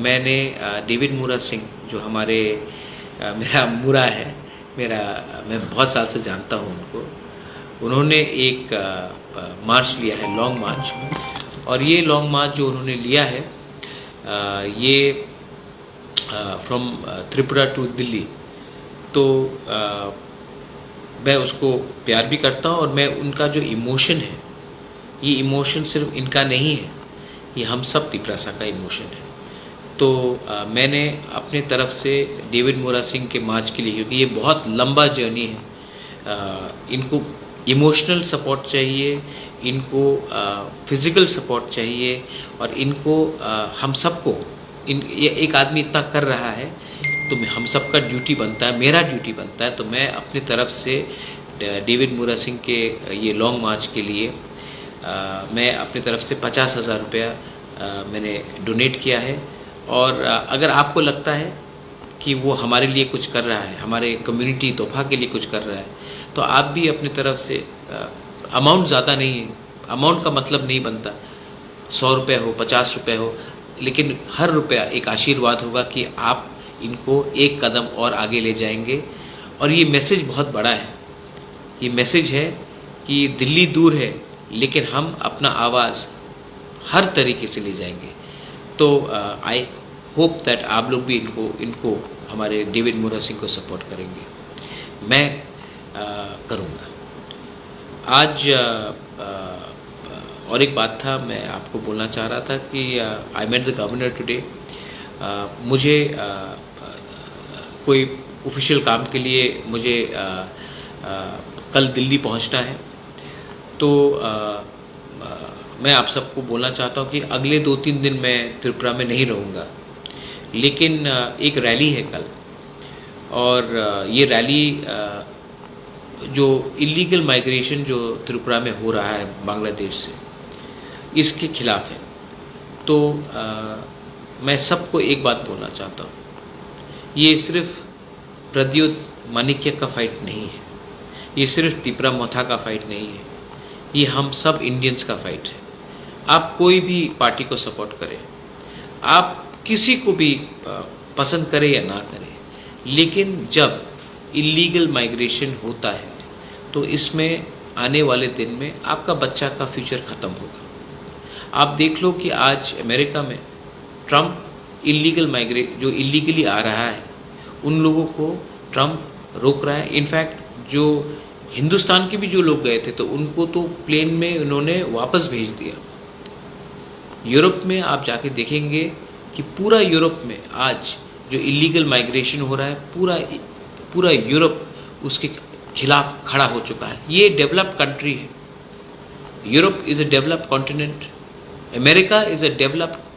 मैंने डेविड मूरा सिंह जो हमारे मेरा मूरा है, मैं बहुत साल से जानता हूँ उनको। उन्होंने एक मार्च लिया है, लॉन्ग मार्च, और ये लॉन्ग मार्च जो उन्होंने लिया है ये फ्रॉम त्रिपुरा टू दिल्ली, तो मैं उसको प्यार भी करता हूँ। और मैं उनका जो इमोशन है, ये इमोशन सिर्फ इनका नहीं है, ये हम सब तिपरासा का इमोशन है। तो मैंने अपने तरफ से डेविड मूरा सिंह के मार्च के लिए, क्योंकि ये बहुत लंबा जर्नी है, इनको इमोशनल सपोर्ट चाहिए, इनको फिज़िकल सपोर्ट चाहिए, और इनको हम सबको ये एक आदमी इतना कर रहा है तो हम सबका ड्यूटी बनता है, मेरा ड्यूटी बनता है। तो मैं अपनी तरफ से डेविड मूरा सिंह के ये लॉन्ग मार्च के लिए मैं अपनी तरफ से 50,000 रुपया मैंने डोनेट किया है। और अगर आपको लगता है कि वो हमारे लिए कुछ कर रहा है, हमारे कम्युनिटी तोहफा के लिए कुछ कर रहा है, तो आप भी अपनी तरफ से, अमाउंट ज़्यादा नहीं है, अमाउंट का मतलब नहीं बनता 100 रुपये हो, 50 रुपये हो, लेकिन हर रुपया एक आशीर्वाद होगा कि आप इनको एक कदम और आगे ले जाएंगे। और ये मैसेज बहुत बड़ा है, ये मैसेज है कि दिल्ली दूर है लेकिन हम अपना आवाज़ हर तरीके से ले जाएंगे। तो आई होप दैट आप लोग भी इनको हमारे डेविड मूरा सिंह को सपोर्ट करेंगे। मैं करूँगा। आज और एक बात था, मैं आपको बोलना चाह रहा था कि I met the governor today. मुझे कोई ऑफिशियल काम के लिए मुझे कल दिल्ली पहुंचना है, तो मैं आप सबको बोलना चाहता हूं कि अगले 2-3 दिन मैं त्रिपुरा में नहीं रहूंगा, लेकिन एक रैली है कल, और ये रैली जो इलीगल माइग्रेशन जो त्रिपुरा में हो रहा है बांग्लादेश से, इसके खिलाफ है। तो मैं सबको एक बात बोलना चाहता हूँ, ये सिर्फ प्रद्योत माणिक्य का फाइट नहीं है, ये सिर्फ त्रिपुरा मोथा का फाइट नहीं है, ये हम सब इंडियंस का फाइट है। आप कोई भी पार्टी को सपोर्ट करें, आप किसी को भी पसंद करें या ना करें, लेकिन जब इलीगल माइग्रेशन होता है तो इसमें आने वाले दिन में आपका बच्चा का फ्यूचर ख़त्म होगा। आप देख लो कि आज अमेरिका में ट्रम्प जो इलीगली आ रहा है, उन लोगों को ट्रम्प रोक रहा है। इनफैक्ट जो हिंदुस्तान के भी जो लोग गए थे तो उनको तो प्लेन में उन्होंने वापस भेज दिया। यूरोप में आप जाके देखेंगे कि पूरा यूरोप में आज जो इलीगल माइग्रेशन हो रहा है, पूरा यूरोप उसके खिलाफ खड़ा हो चुका है। ये डेवलप्ड कंट्री है, Europe is a developed continent, America is a developed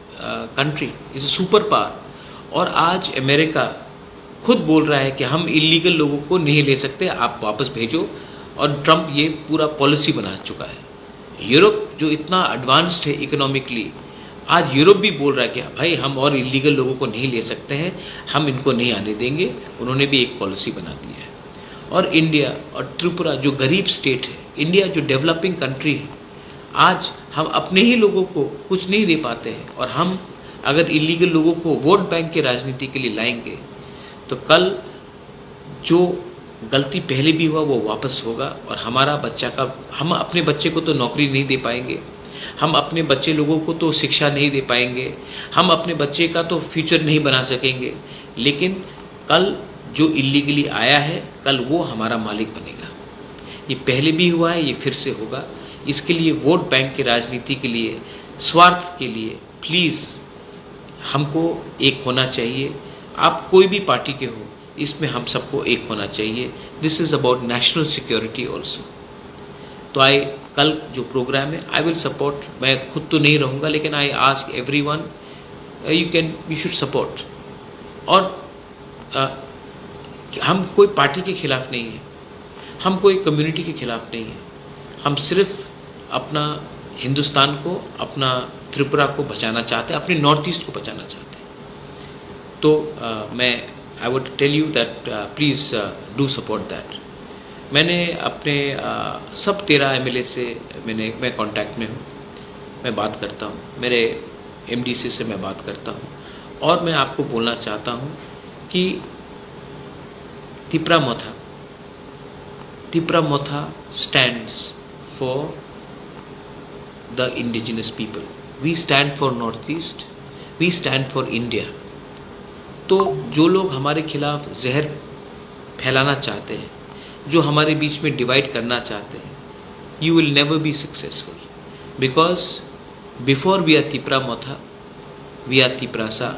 country, is a super power. और आज अमेरिका खुद बोल रहा है कि हम इलीगल लोगों को नहीं ले सकते, आप वापस भेजो, और ट्रम्प ये पूरा पॉलिसी बना चुका है। यूरोप जो इतना एडवांस्ड है इकोनॉमिकली, आज यूरोप भी बोल रहा है कि भाई हम और इलीगल लोगों को नहीं ले सकते हैं, हम इनको नहीं आने देंगे। उन्होंने भी एक पॉलिसी बना दी है। और इंडिया और त्रिपुरा जो गरीब स्टेट है, इंडिया जो डेवलपिंग कंट्री है, आज हम अपने ही लोगों को कुछ नहीं दे पाते हैं, और हम अगर इलीगल लोगों को वोट बैंक की राजनीति के लिए लाएंगे तो कल जो गलती पहले भी हुआ वो वापस होगा। और हम अपने बच्चे को तो नौकरी नहीं दे पाएंगे, हम अपने बच्चे लोगों को तो शिक्षा नहीं दे पाएंगे, हम अपने बच्चे का तो फ्यूचर नहीं बना सकेंगे, लेकिन कल जो इलीगली आया है, कल वो हमारा मालिक बनेगा। ये पहले भी हुआ है, ये फिर से होगा। इसके लिए वोट बैंक की राजनीति के लिए, स्वार्थ के लिए प्लीज़ हमको एक होना चाहिए। आप कोई भी पार्टी के हो, इसमें हम सबको एक होना चाहिए। This is about national security also. तो कल जो प्रोग्राम है, आई विल सपोर्ट। मैं खुद तो नहीं रहूँगा, लेकिन I ask everyone, you should support. और हम कोई पार्टी के खिलाफ नहीं है, हम कोई कम्युनिटी के खिलाफ नहीं है, हम सिर्फ अपना हिंदुस्तान को, अपना त्रिपुरा को बचाना चाहते हैं, अपने नॉर्थ ईस्ट को बचाना चाहते हैं। तो I would tell you that please do support that. मैंने अपने सब 13 MLA से मैं कांटेक्ट में हूँ, मैं बात करता हूँ, मेरे MDC से मैं बात करता हूँ, और मैं आपको बोलना चाहता हूँ कि Tripura Motha stands for the indigenous people. We stand for Northeast. We stand for India. तो जो लोग हमारे खिलाफ जहर फैलाना चाहते हैं, जो हमारे बीच में डिवाइड करना चाहते हैं, you will never be successful. Because before we are Tripura Motha, we are Triprasa.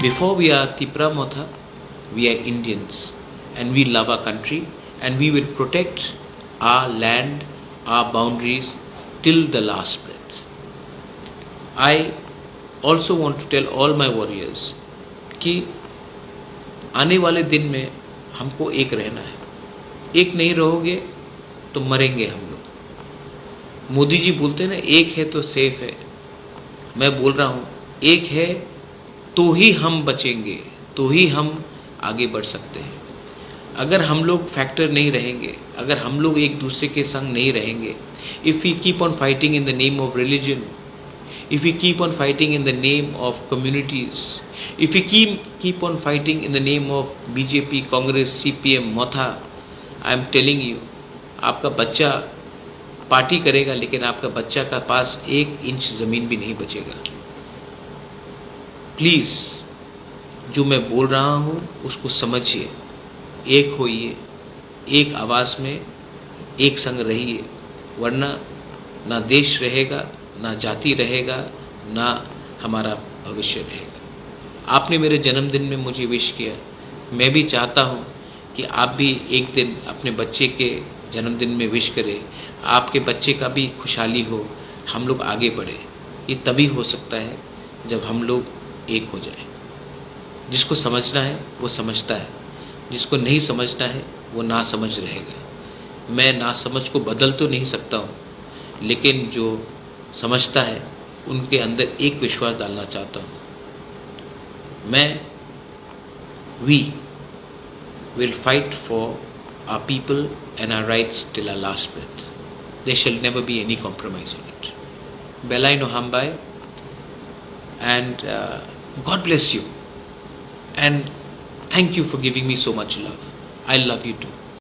Before we are Tripura Motha, we are Indians, and we love our country, and we will protect our land, our boundaries till the last breath. I also want to tell all my warriors कि आने वाले दिन में हमको एक रहना है. एक नहीं रहोगे तो मरेंगे हम लोग. मोदी जी बोलते हैं ना, एक है तो सेफ है. मैं बोल रहा हूँ, एक है तो ही हम बचेंगे, तो ही हम आगे बढ़ सकते हैं. अगर हम लोग फैक्टर नहीं रहेंगे, अगर हम लोग एक दूसरे के संग नहीं रहेंगे, if we keep on fighting in the name of religion, if we keep on fighting in the name of communities, if we keep on fighting in the name of BJP, Congress, CPM, Motha, I am telling you, आपका बच्चा party करेगा लेकिन आपका बच्चा का पास 1 inch ज़मीन भी नहीं बचेगा. प्लीज़ जो मैं बोल रहा हूँ उसको समझिए, एक होइए, एक आवाज़ में एक संग रहिए, वरना ना देश रहेगा, ना जाति रहेगा, ना हमारा भविष्य रहेगा. आपने मेरे जन्मदिन में मुझे विश किया. मैं भी चाहता हूँ कि आप भी एक दिन अपने बच्चे के जन्मदिन में विश करें. आपके बच्चे का भी खुशहाली हो, हम लोग आगे बढ़े. ये तभी हो सकता है जब हम लोग एक हो जाए. जिसको समझना है वो समझता है, जिसको नहीं समझना है वो ना समझ रहेगा. मैं ना समझ को बदल तो नहीं सकता हूँ, लेकिन जो समझता है उनके अंदर एक विश्वास डालना चाहता हूँ. We will fight for our people and our rights till our last breath. There shall never be any compromise on it. Belai no hambai, and God bless you. And thank you for giving me so much love. I love you too.